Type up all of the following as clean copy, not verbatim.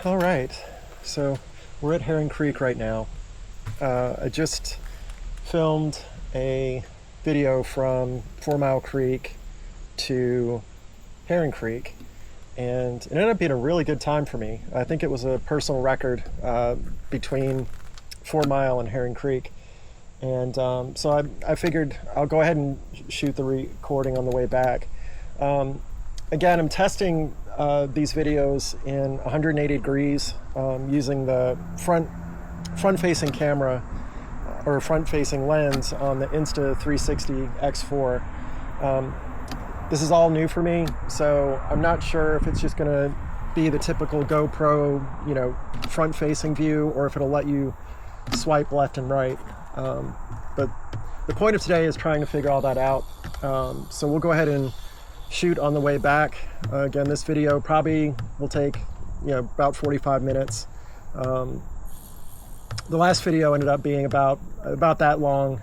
All right, so we're at Herring Creek right now. I just filmed a video from 4 Mile Creek to Herring Creek, and it ended up being a really good time for me. I think it was a personal record between 4 Mile and Herring Creek. And so I figured I'll go ahead and shoot the recording on the way back. Again, I'm testing these videos in 180 degrees using the front-facing camera or front-facing lens on the Insta360 X4. This is all new for me, so I'm not sure if it's just going to be the typical GoPro, front-facing view, or if it'll let you swipe left and right. But the point of today is trying to figure all that out. So we'll go ahead and shoot on the way back. Again, this video probably will take about 45 minutes. The last video ended up being about that long,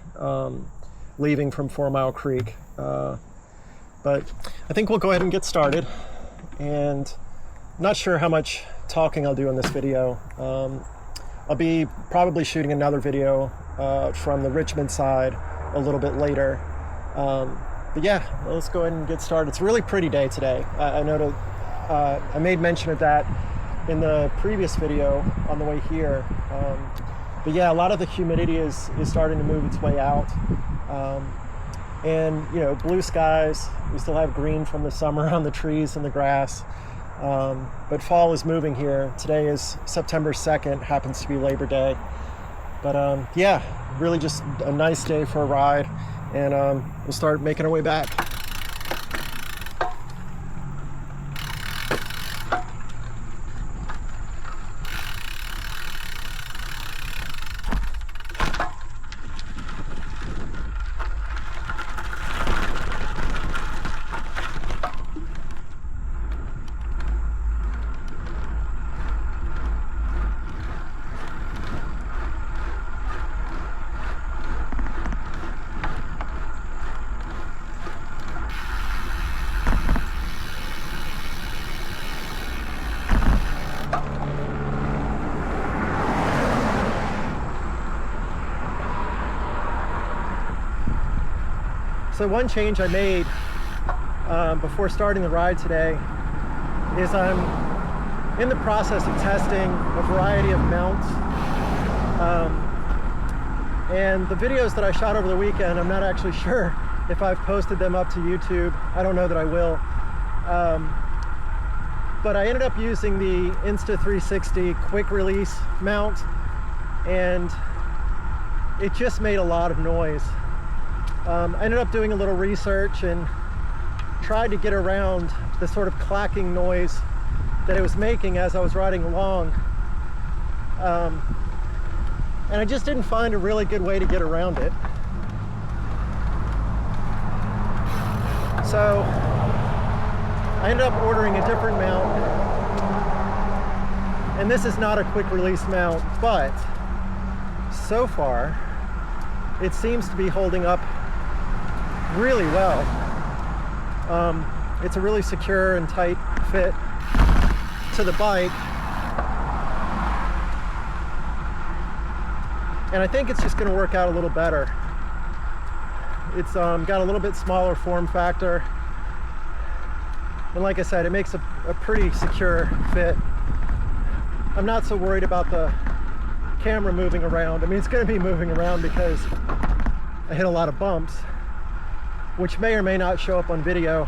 leaving from 4 Mile Creek. But I think we'll go ahead and get started. And I'm not sure how much talking I'll do in this video. I'll be probably shooting another video from the Richmond side a little bit later. But yeah, let's go ahead and get started. It's a really pretty day today. I know I made mention of that in the previous video on the way here. But yeah, a lot of the humidity is starting to move its way out. And blue skies. We still have green from the summer on the trees and the grass. But fall is moving here. Today is September 2nd, happens to be Labor Day. But yeah, really just a nice day for a ride. And we'll start making our way back. So one change I made before starting the ride today is I'm in the process of testing a variety of mounts. And the videos that I shot over the weekend, I'm not actually sure if I've posted them up to YouTube. I don't know that I will. But I ended up using the Insta360 quick release mount, and it just made a lot of noise. I ended up doing a little research and tried to get around the sort of clacking noise that it was making as I was riding along. And I just didn't find a really good way to get around it. So I ended up ordering a different mount. And this is not a quick release mount, but so far it seems to be holding up really well. It's a really secure and tight fit to the bike. And I think it's just gonna work out a little better. It's got a little bit smaller form factor. And like I said, it makes a pretty secure fit. I'm not so worried about the camera moving around. I mean, it's gonna be moving around because I hit a lot of bumps, which may or may not show up on video.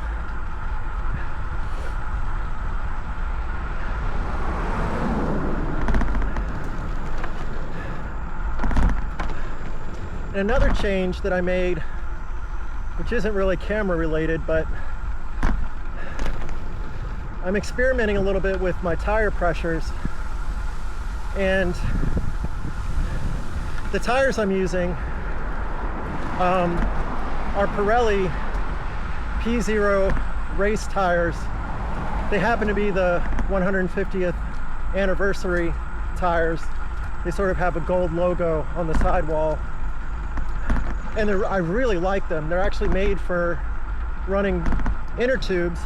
And another change that I made, which isn't really camera related, but I'm experimenting a little bit with my tire pressures. And the tires I'm using are Pirelli P0 race tires. They happen to be the 150th anniversary tires. They sort of have a gold logo on the sidewall. And I really like them. They're actually made for running inner tubes.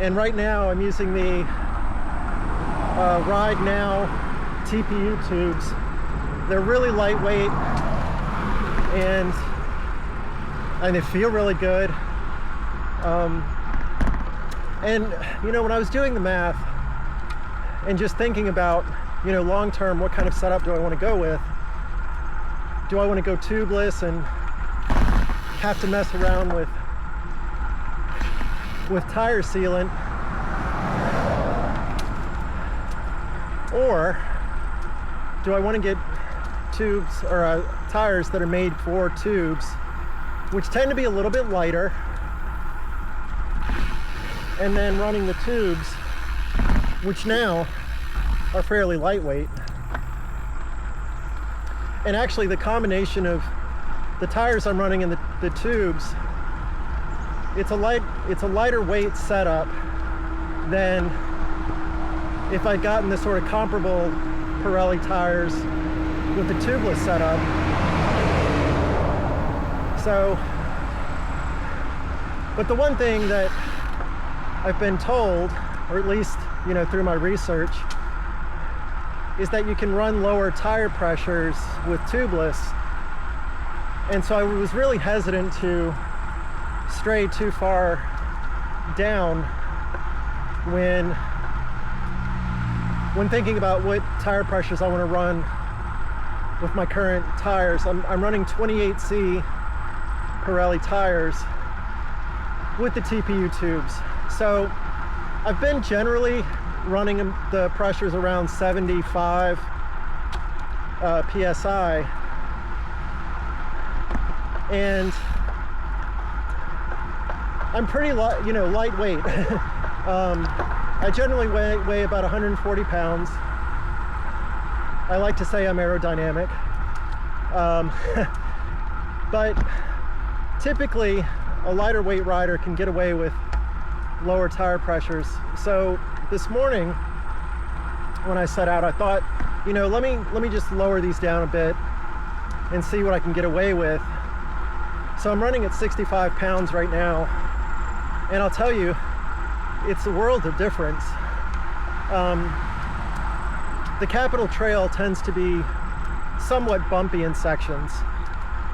And right now I'm using the Ride Now TPU tubes. They're really lightweight and they feel really good. And you know, when I was doing the math and just thinking about, you know, long term, what kind of setup do I want to go with? Do I want to go tubeless and have to mess around with tire sealant, or do I want to get tubes or tires that are made for tubes, which tend to be a little bit lighter, and then running the tubes, which now are fairly lightweight. And actually the combination of the tires I'm running and the tubes, it's a lighter weight setup than if I'd gotten the sort of comparable Pirelli tires with the tubeless setup. So, but the one thing that I've been told, or at least, you know, through my research, is that you can run lower tire pressures with tubeless. And so I was really hesitant to stray too far down when thinking about what tire pressures I want to run with my current tires. I'm running 28C Pirelli tires with the TPU tubes. So I've been generally running the pressures around 75 PSI, and I'm pretty lightweight. I generally weigh about 140 pounds. I like to say I'm aerodynamic, but typically a lighter weight rider can get away with lower tire pressures. So this morning when I set out, I thought, you know, let me just lower these down a bit and see what I can get away with. So I'm running at 65 pounds right now, and I'll tell you, it's a world of difference. The Capitol Trail tends to be somewhat bumpy in sections,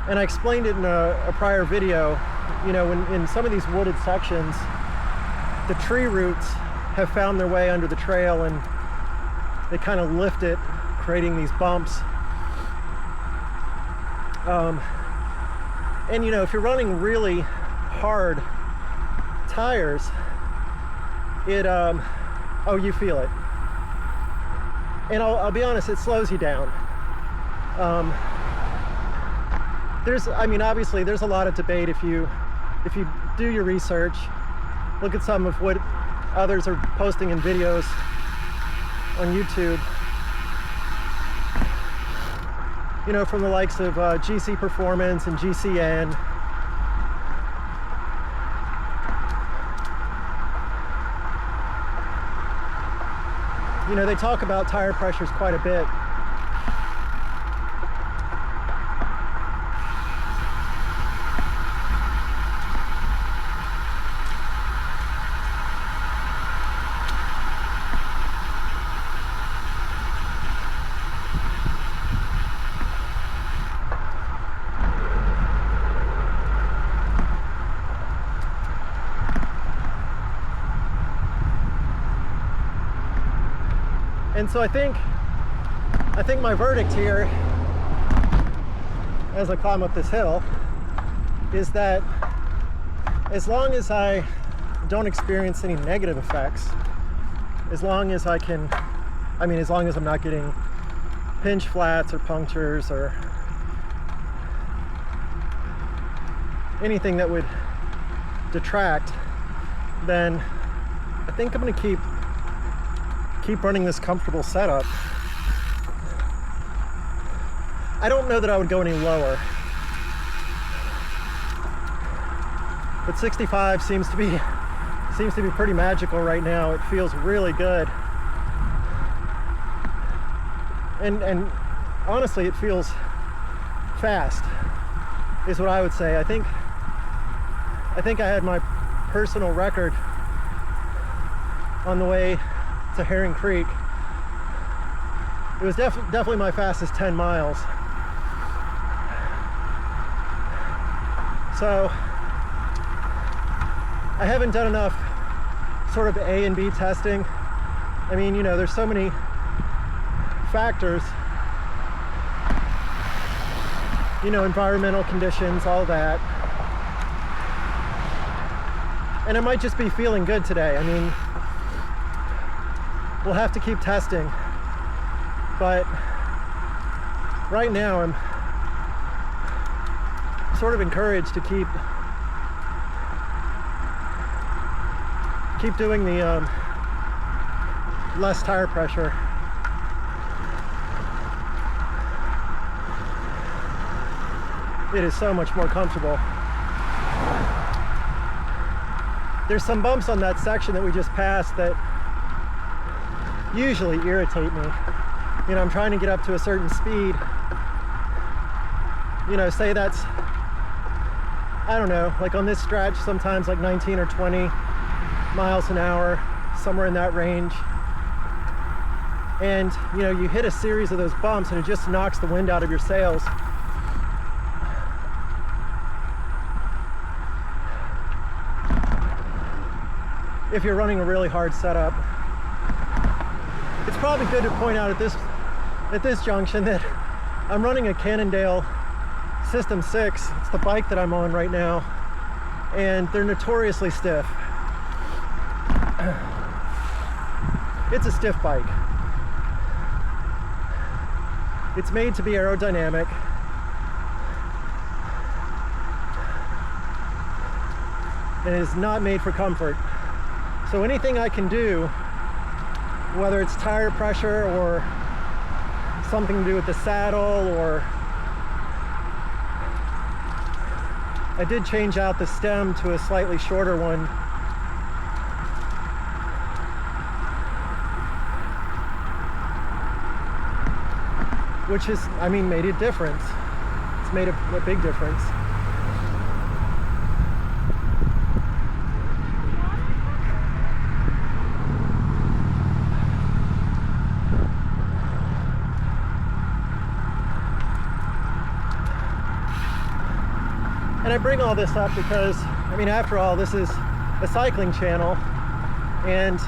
and I explained it in a prior video. You know, in some of these wooded sections, the tree roots have found their way under the trail and they kind of lift it, creating these bumps. And you know, if you're running really hard tires, you feel it. And I'll be honest, it slows you down. Obviously there's a lot of debate if you do your research, look at some of what others are posting in videos on YouTube, you know, from the likes of GC Performance and GCN. You know, they talk about tire pressures quite a bit. And so I think my verdict here, as I climb up this hill, is that as long as I don't experience any negative effects, as long as as long as I'm not getting pinch flats or punctures or anything that would detract, then I think I'm going to keep running this comfortable setup. I don't know that I would go any lower, but 65 seems to be pretty magical right now. It feels really good, and honestly, it feels fast, is what I would say. I think I had my personal record on the way to Herring Creek It was definitely my fastest 10 miles. So I haven't done enough sort of A and B testing. I mean, you know, there's so many factors, you know, environmental conditions, all that. And I might just be feeling good today. I mean, we'll have to keep testing. But right now I'm sort of encouraged to keep doing the less tire pressure. It is so much more comfortable. There's some bumps on that section that we just passed that usually irritate me. You know, I'm trying to get up to a certain speed. You know, say that's, I don't know, like on this stretch, sometimes like 19 or 20 miles an hour, somewhere in that range. And, you know, you hit a series of those bumps and it just knocks the wind out of your sails. If you're running a really hard setup. It's probably good to point out at this junction that I'm running a Cannondale System 6. It's the bike that I'm on right now, and they're notoriously stiff. It's a stiff bike. It's made to be aerodynamic. And it is not made for comfort. So anything I can do, whether it's tire pressure or something to do with the saddle, or I did change out the stem to a slightly shorter one. Which is, I mean, made a difference. It's made a big difference. And I bring all this up because, I mean, after all, this is a cycling channel. And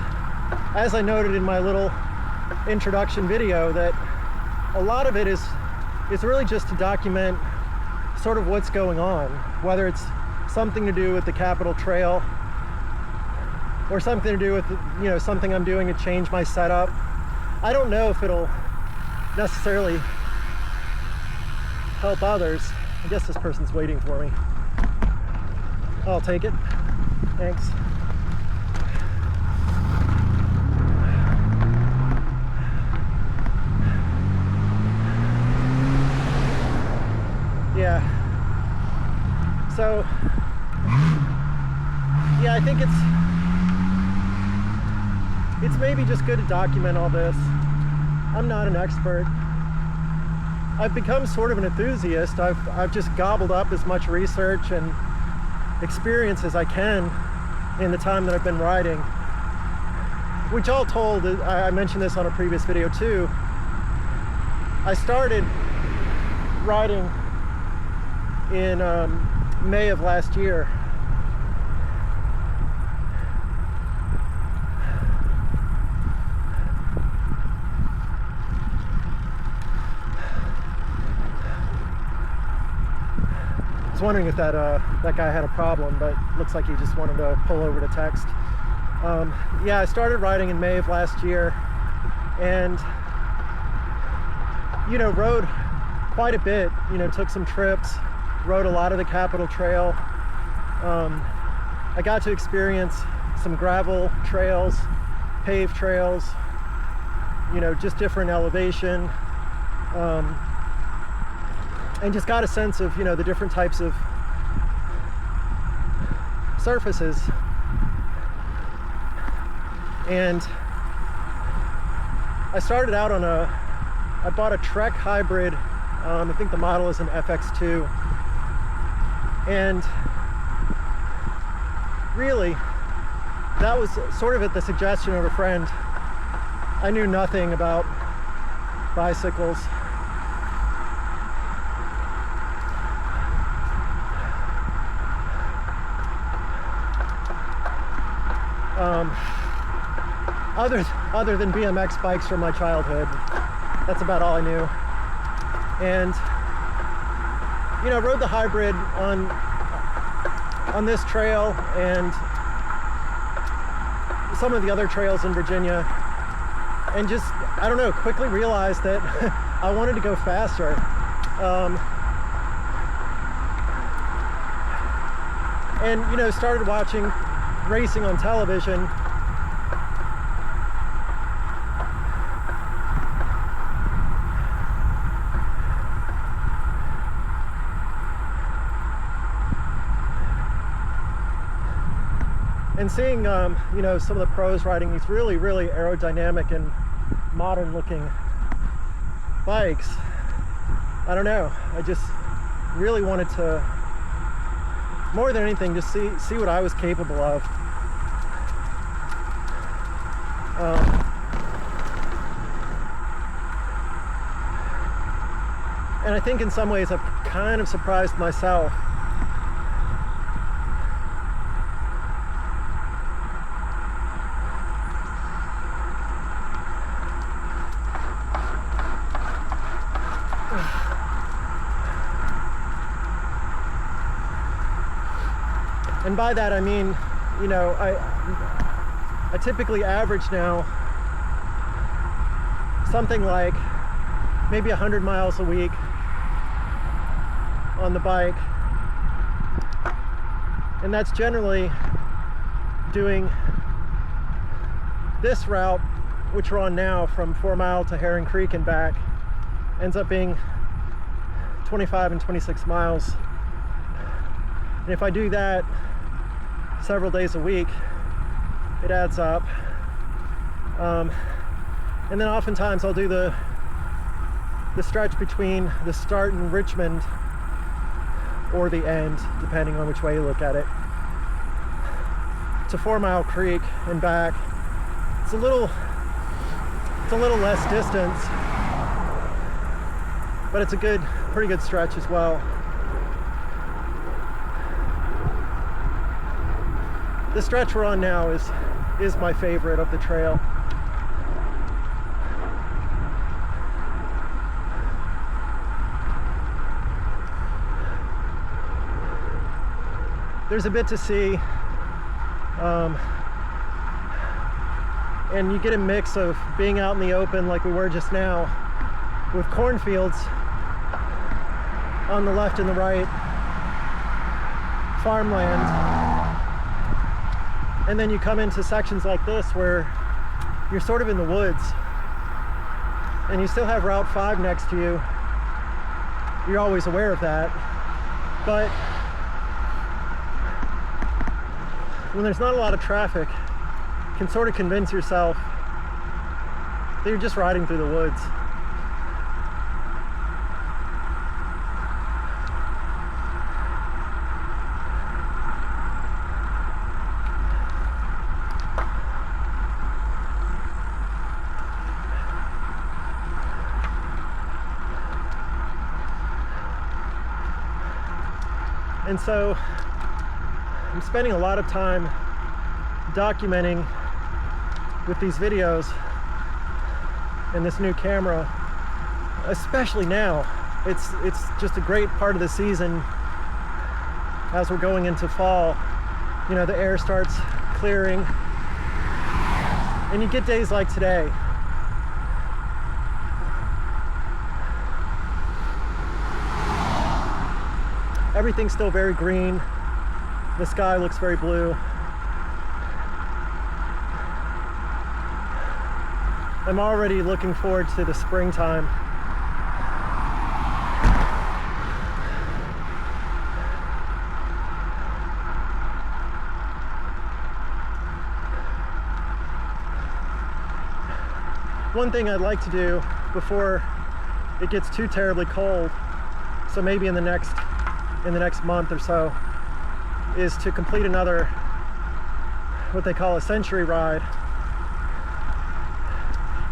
as I noted in my little introduction video, that a lot of it is really just to document sort of what's going on, whether it's something to do with the Capital Trail or something to do with, you know, something I'm doing to change my setup. I don't know if it'll necessarily help others. I guess this person's waiting for me. I'll take it. Thanks. Yeah. So, yeah, I think it's maybe just good to document all this. I'm not an expert. I've become sort of an enthusiast. I've just gobbled up as much research and experience as I can in the time that I've been riding. Which all told, I mentioned this on a previous video too, I started riding in May of last year. I was wondering if that guy had a problem, but looks like he just wanted to pull over to text. Yeah, I started riding in May of last year, and you know, rode quite a bit. You know, took some trips, rode a lot of the Capital Trail. I got to experience some gravel trails, paved trails, you know, just different elevation. And just got a sense of, you know, the different types of surfaces. And I started out on I bought a Trek hybrid. I think the model is an FX2. And really, that was sort of at the suggestion of a friend. I knew nothing about bicycles. Other than BMX bikes from my childhood, that's about all I knew. And you know, rode the hybrid on this trail and some of the other trails in Virginia, and just, I don't know, quickly realized that I wanted to go faster. And you know, started watching racing on television. And seeing, you know, some of the pros riding these really, really aerodynamic and modern looking bikes, I don't know, I just really wanted to, more than anything, just see what I was capable of. And I think in some ways I've kind of surprised myself. And by that I mean, you know, I typically average now something like maybe 100 miles a week on the bike. And that's generally doing this route, which we're on now, from 4 Mile to Herring Creek and back, ends up being 25 and 26 miles. And if I do that several days a week, it adds up. And then oftentimes I'll do the stretch between the start in Richmond or the end, depending on which way you look at it, to 4 Mile Creek and back. It's a little less distance, but it's a pretty good stretch as well. The stretch we're on now is my favorite of the trail. There's a bit to see, and you get a mix of being out in the open like we were just now, with cornfields on the left and the right, farmland, and then you come into sections like this where you're sort of in the woods and you still have Route 5 next to you. You're always aware of that, but when there's not a lot of traffic, you can sort of convince yourself that you're just riding through the woods. And so I'm spending a lot of time documenting with these videos and this new camera, especially now. It's just a great part of the season as we're going into fall. You know, the air starts clearing and you get days like today. Everything's still very green. The sky looks very blue. I'm already looking forward to the springtime. One thing I'd like to do before it gets too terribly cold, so maybe in the next month or so, is to complete another, what they call a century ride.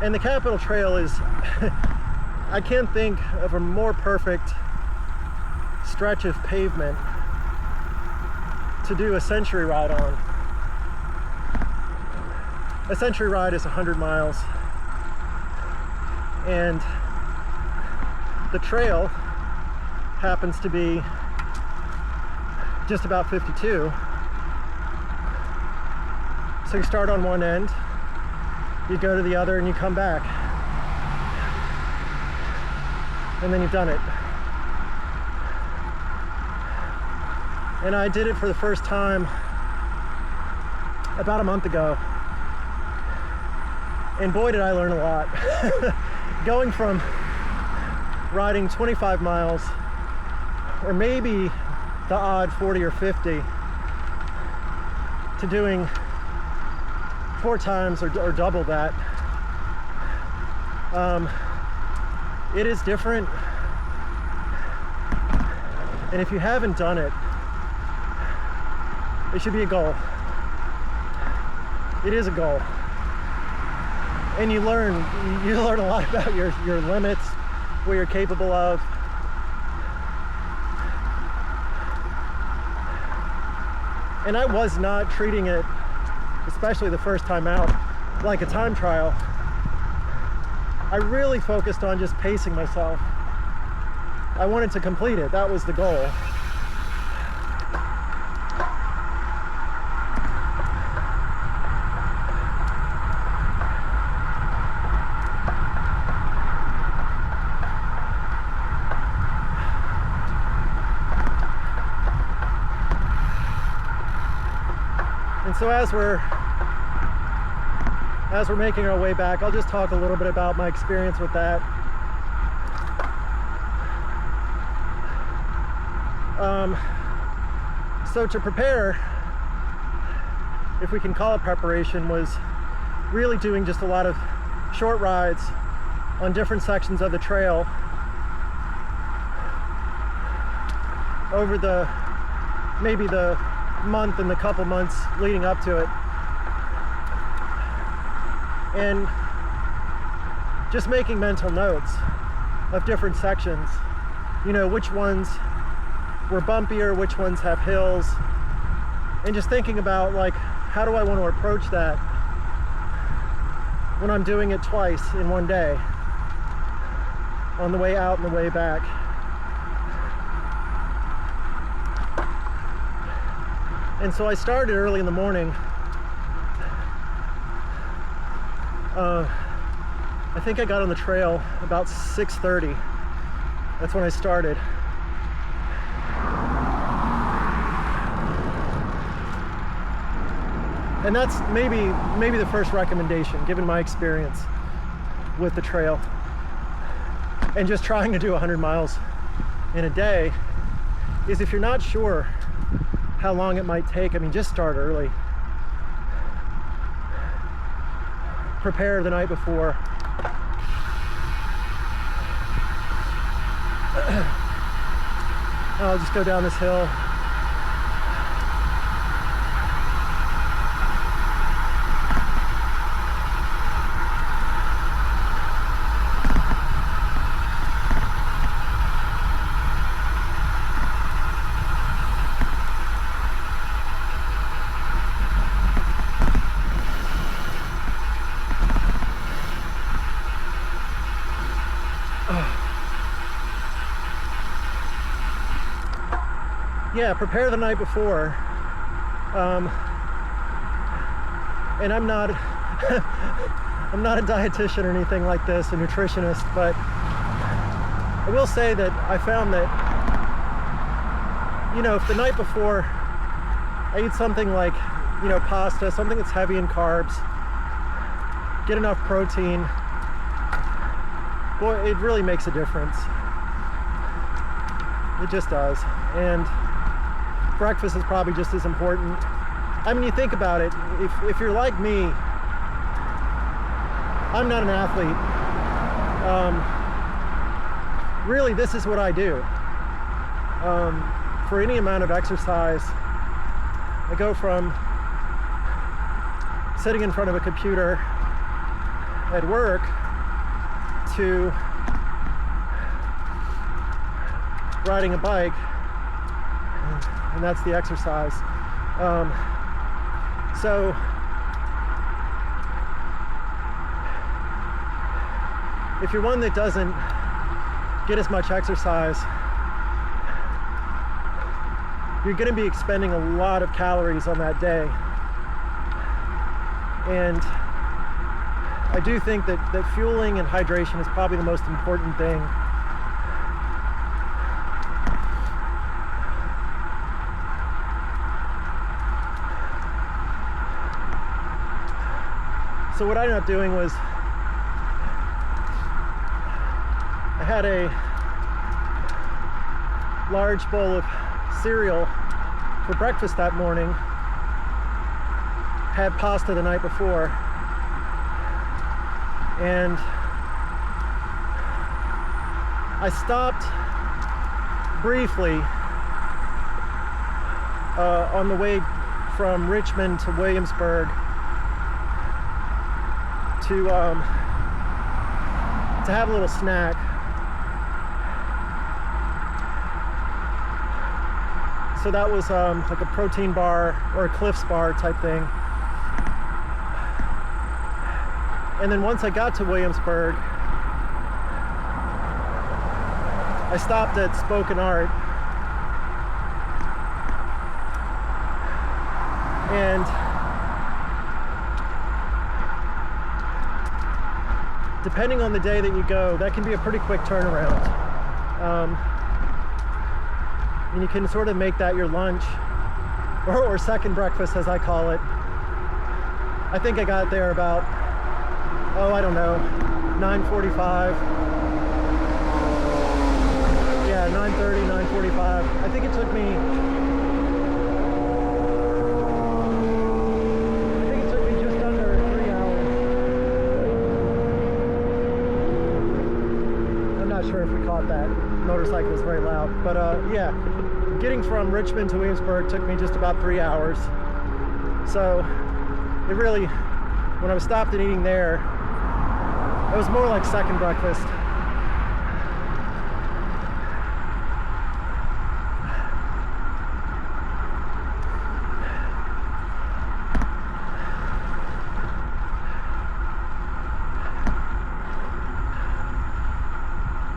And the Capitol Trail is I can't think of a more perfect stretch of pavement to do a century ride on. A century ride is 100 miles, and the trail happens to be just about 52. So you start on one end, you go to the other, and you come back. And then you've done it. And I did it for the first time about a month ago. And boy, did I learn a lot. Going from riding 25 miles, or maybe the odd 40 or 50, to doing 4 times or double that. It is different. And if you haven't done it, it should be a goal. It is a goal. And you learn a lot about your limits, what you're capable of. And I was not treating it, especially the first time out, like a time trial. I really focused on just pacing myself. I wanted to complete it. That was the goal. And so as we're making our way back, I'll just talk a little bit about my experience with that. So to prepare, if we can call it preparation, was really doing just a lot of short rides on different sections of the trail over maybe the month and the couple months leading up to it. And just making mental notes of different sections, you know, which ones were bumpier, which ones have hills, and just thinking about, like, how do I want to approach that when I'm doing it twice in one day, on the way out and the way back. And so I started early in the morning. I think I got on the trail about 6:30. That's when I started. And that's maybe the first recommendation, given my experience with the trail and just trying to do 100 miles in a day, is if you're not sure how long it might take, I mean, just start early. Prepare the night before. I'll just go down this hill. Yeah, prepare the night before. And I'm not I'm not a dietitian or anything like this, a nutritionist, but I will say that I found that, you know, if the night before I eat something like, you know, pasta, something that's heavy in carbs, get enough protein, boy, it really makes a difference. It just does. And breakfast is probably just as important. I mean, you think about it, if you're like me, I'm not an athlete. Really, this is what I do. For any amount of exercise, I go from sitting in front of a computer at work to riding a bike, and that's the exercise. So if you're one that doesn't get as much exercise, you're going to be expending a lot of calories on that day. And I do think that fueling and hydration is probably the most important thing. So what I ended up doing was I had a large bowl of cereal for breakfast that morning, had pasta the night before, and I stopped briefly on the way from Richmond to Williamsburg to have a little snack. So that was like a protein bar or a Cliffs bar type thing. And then once I got to Williamsburg, I stopped at Spoken Art, and depending on the day that you go, that can be a pretty quick turnaround. And you can sort of make that your lunch, or second breakfast as I call it. I think I got there about, I don't know, 9:45. Yeah, 9:30, 9:45. I think it took me just under 3 hours. I'm not sure if we caught that. Motorcycle was very loud, but yeah, getting from Richmond to Williamsburg took me just about 3 hours. So it really, when I was stopped and eating there, it was more like second breakfast.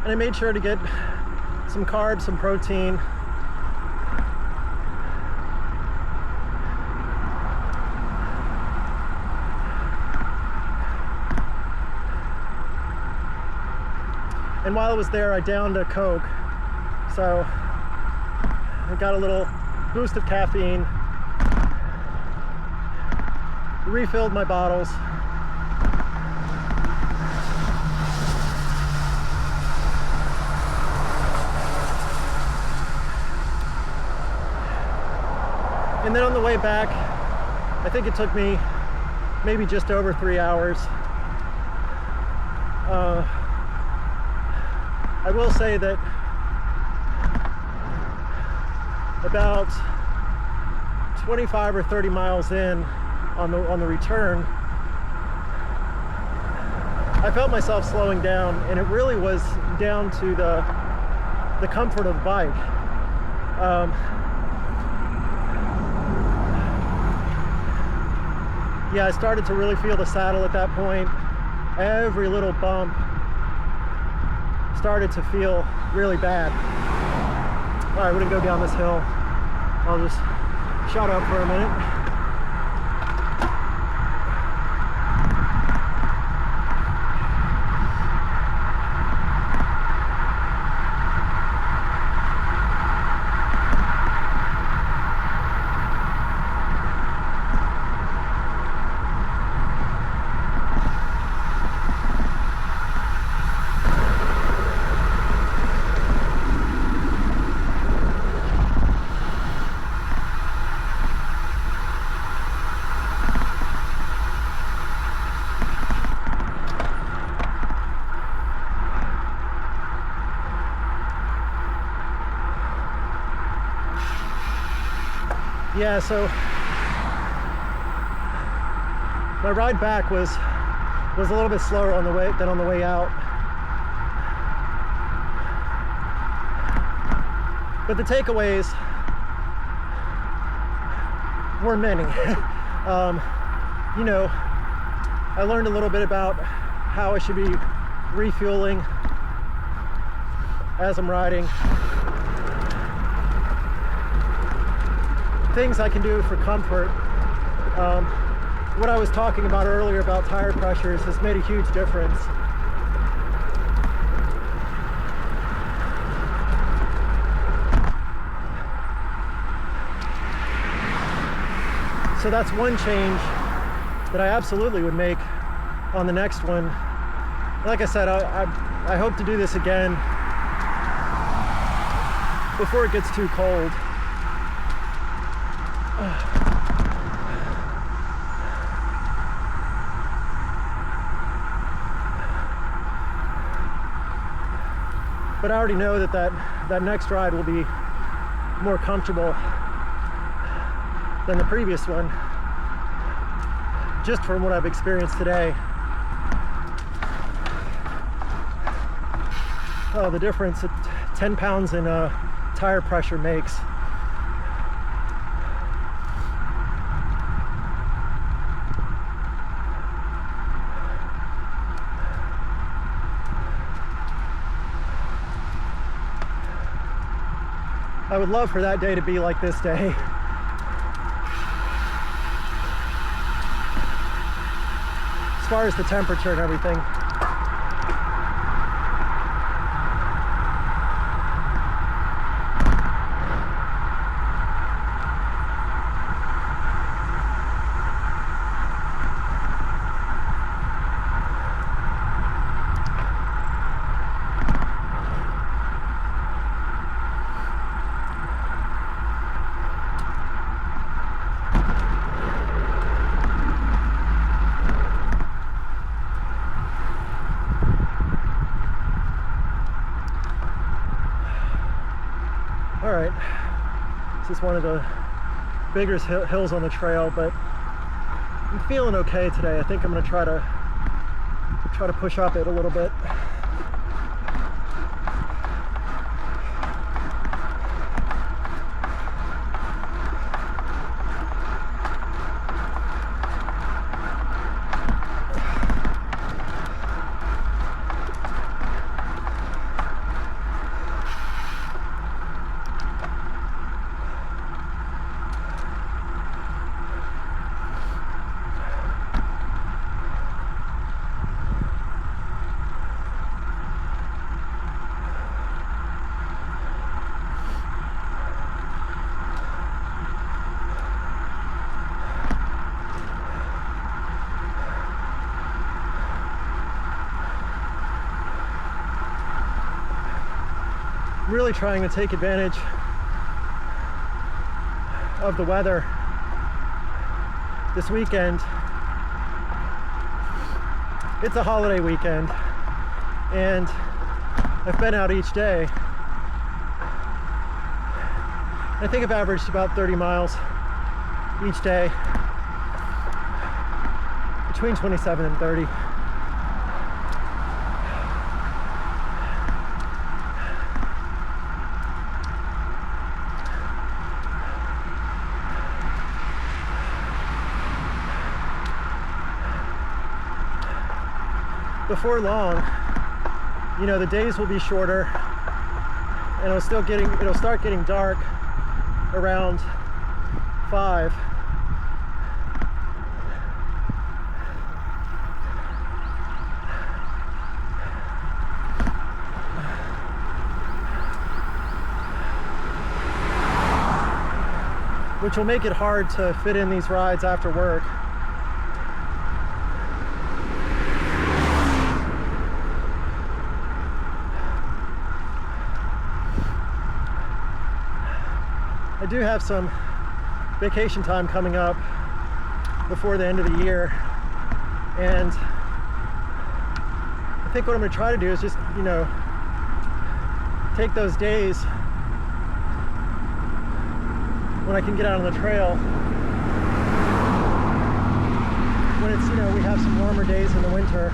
And I made sure to get some carbs, some protein. And while I was there, I downed a Coke. So I got a little boost of caffeine, refilled my bottles. And then on the way back, I think it took me maybe just over 3 hours. I will say that about 25 or 30 miles in on the return, I felt myself slowing down, and it really was down to the comfort of the bike. Yeah, I started to really feel the saddle at that point. Every little bump started to feel really bad. All right, we're gonna go down this hill. I'll just shut up for a minute. Yeah, so my ride back was a little bit slower on the way than on the way out. But the takeaways were many. You know, I learned a little bit about how I should be refueling as I'm riding. Things I can do for comfort. What I was talking about earlier about tire pressures has made a huge difference. So that's one change that I absolutely would make on the next one. Like I said, I hope to do this again before it gets too cold. But I already know that next ride will be more comfortable than the previous one, just from what I've experienced today. Oh, the difference that 10 pounds in tire pressure makes. I would love for that day to be like this day. As far as the temperature and everything. All right, this is one of the bigger hills on the trail, but I'm feeling okay today. I think I'm gonna try to push up it a little bit. Really trying to take advantage of the weather this weekend. It's a holiday weekend and I've been out each day. I think I've averaged about 30 miles each day, between 27 and 30. Before long, you know, the days will be shorter and it'll start getting dark around 5. Which will make it hard to fit in these rides after work. I do have some vacation time coming up before the end of the year, and I think what I'm going to try to do is just, you know, take those days when I can get out on the trail, when it's, you know, we have some warmer days in the winter.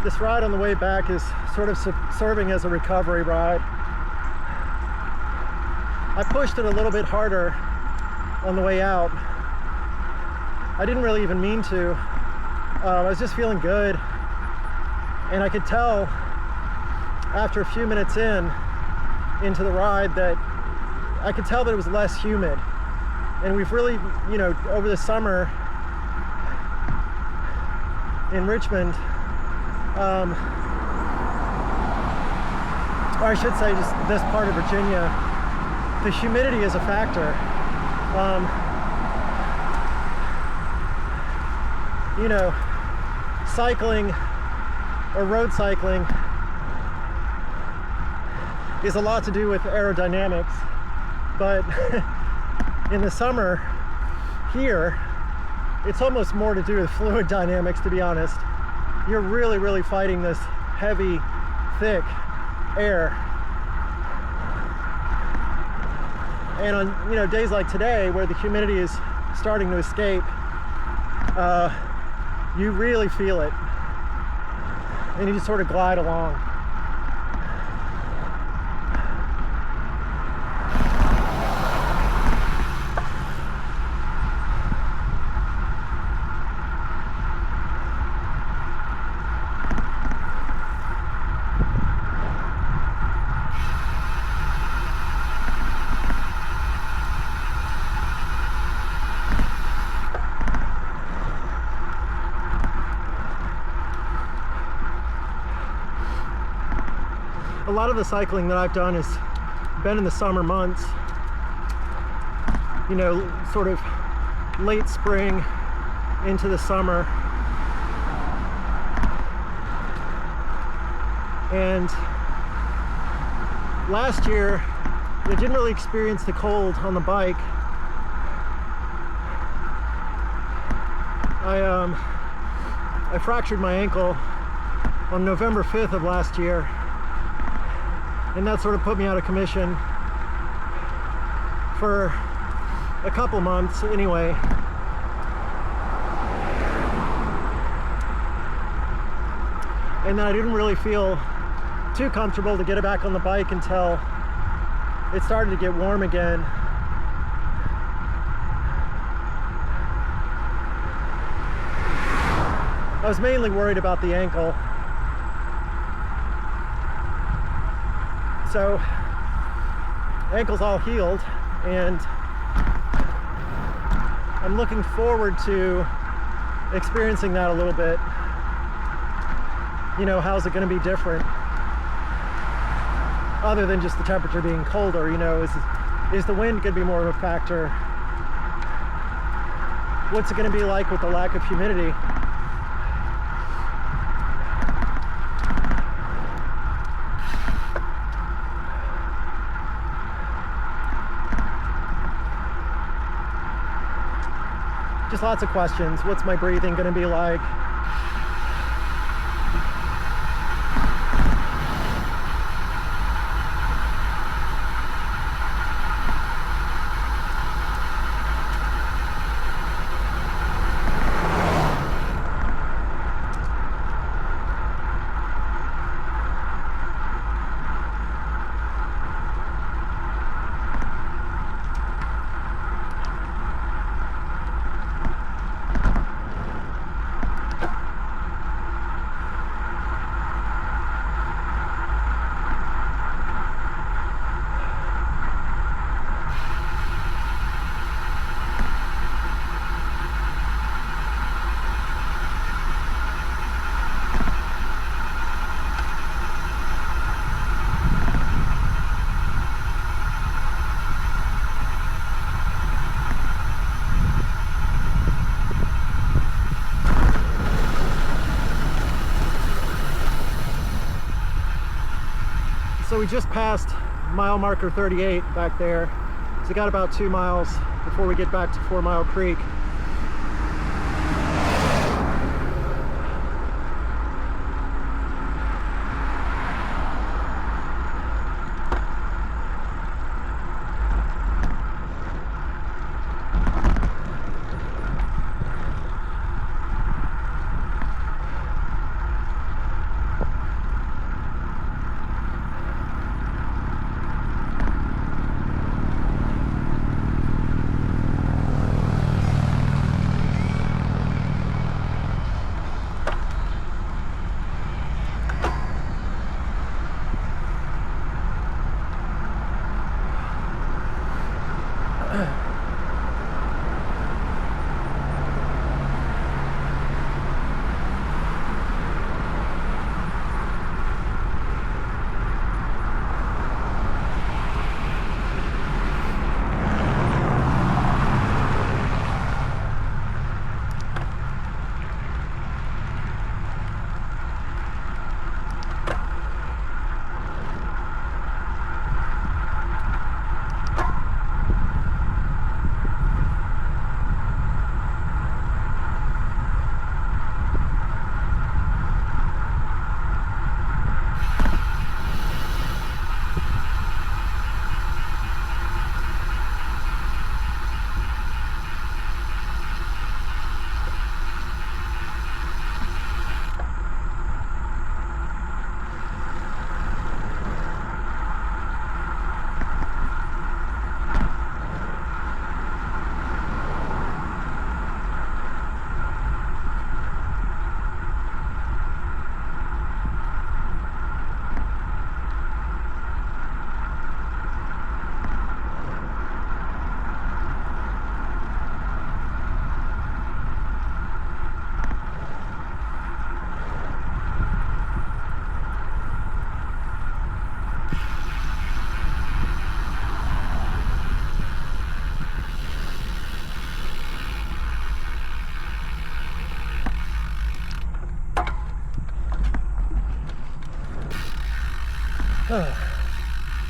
This ride on the way back is sort of serving as a recovery ride. I pushed it a little bit harder on the way out. I didn't really even mean to. I was just feeling good. And I could tell after a few minutes into the ride that I could tell that it was less humid. And we've really, you know, over the summer in Richmond, or I should say just this part of Virginia, the humidity is a factor. You know, cycling or road cycling is a lot to do with aerodynamics, but in the summer here, it's almost more to do with fluid dynamics, to be honest. You're really fighting this heavy, thick air. And on, you know, days like today where the humidity is starting to escape, you really feel it. And you just sort of glide along. A lot of the cycling that I've done has been in the summer months, you know, sort of late spring into the summer. And last year, I didn't really experience the cold on the bike. I fractured my ankle on November 5th of last year. And that sort of put me out of commission for a couple months anyway. And then I didn't really feel too comfortable to get it back on the bike until it started to get warm again. I was mainly worried about the ankle. So, ankle's all healed, and I'm looking forward to experiencing that a little bit. You know, how's it going to be different? Other than just the temperature being colder, you know, is the wind going to be more of a factor? What's it going to be like with the lack of humidity? Just lots of questions. What's my breathing going to be like? So we just passed mile marker 38 back there. So we got about 2 miles before we get back to 4 Mile Creek.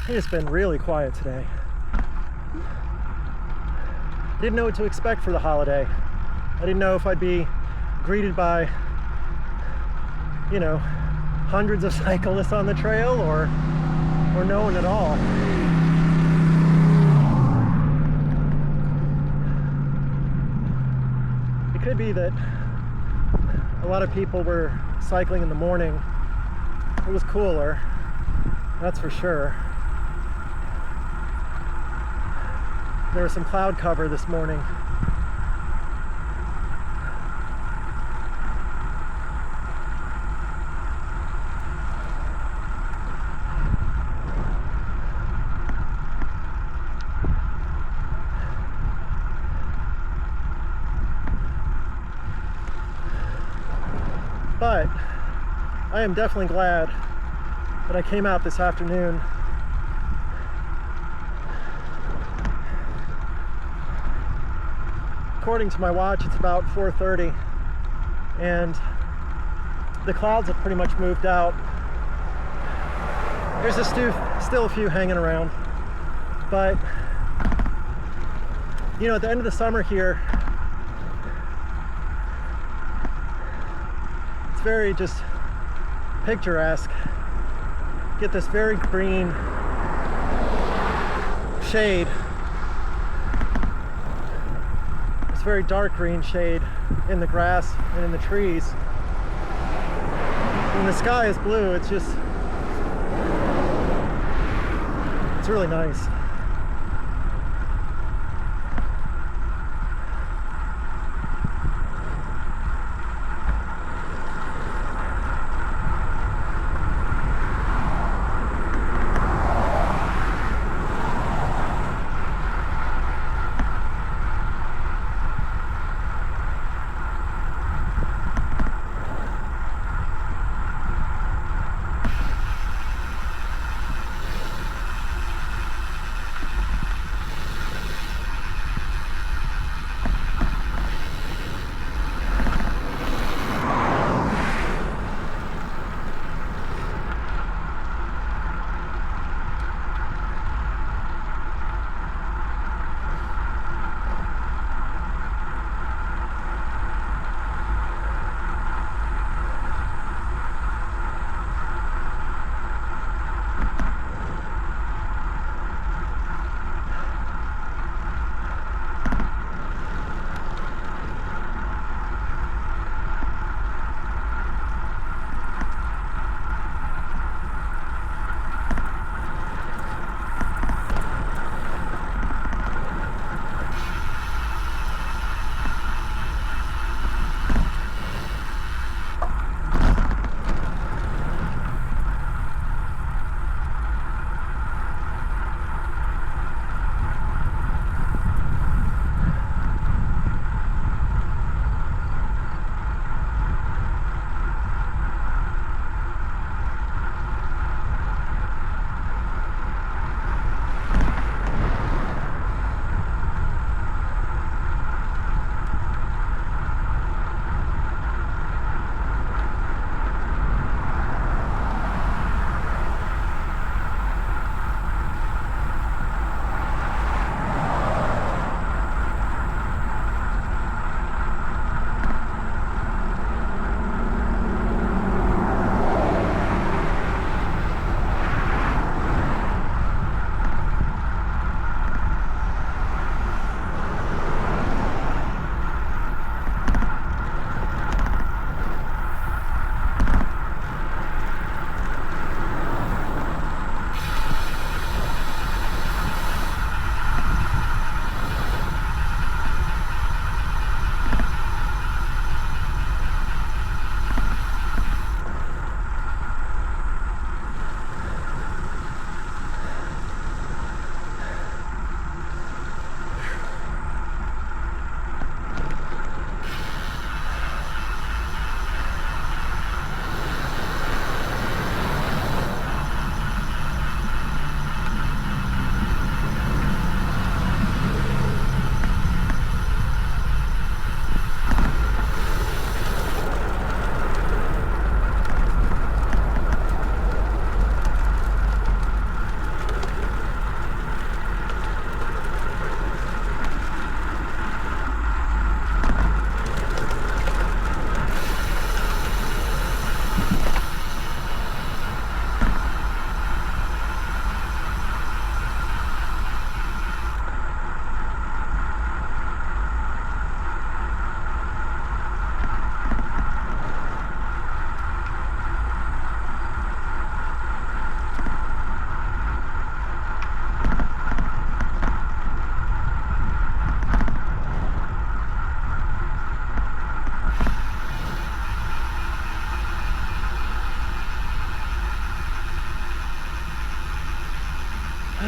It's been really quiet today. Didn't know what to expect for the holiday. I didn't know if I'd be greeted by, you know, hundreds of cyclists on the trail or no one at all. It could be that a lot of people were cycling in the morning. It was cooler, that's for sure. There was some cloud cover this morning. But I am definitely glad that I came out this afternoon. According to my watch, it's about 4:30, and the clouds have pretty much moved out. There's still a few hanging around, but you know, at the end of the summer here, it's very just picturesque. Get this very green shade, this very dark green shade in the grass and in the trees. When the sky is blue, it's really nice.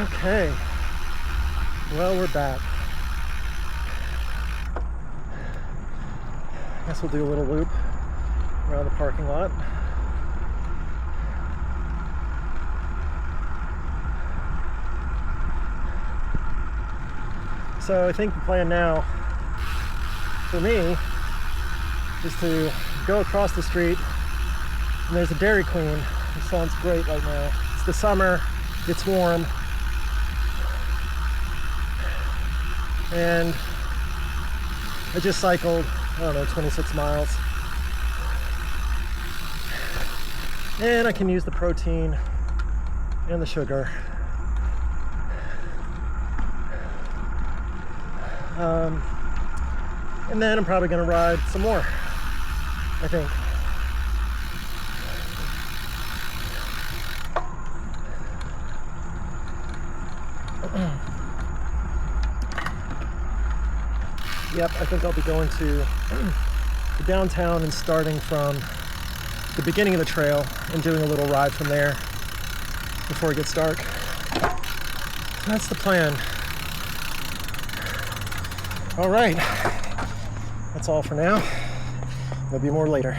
Okay, well, we're back. I guess we'll do a little loop around the parking lot. So I think the plan now for me is to go across the street, and there's a Dairy Queen. It sounds great right now. It's the summer, it's warm, and I just cycled, I don't know, 26 miles. And I can use the protein and the sugar. And then I'm probably gonna ride some more, I think. Yep, I think I'll be going to the downtown and starting from the beginning of the trail and doing a little ride from there before it gets dark. That's the plan. All right, that's all for now. There'll be more later.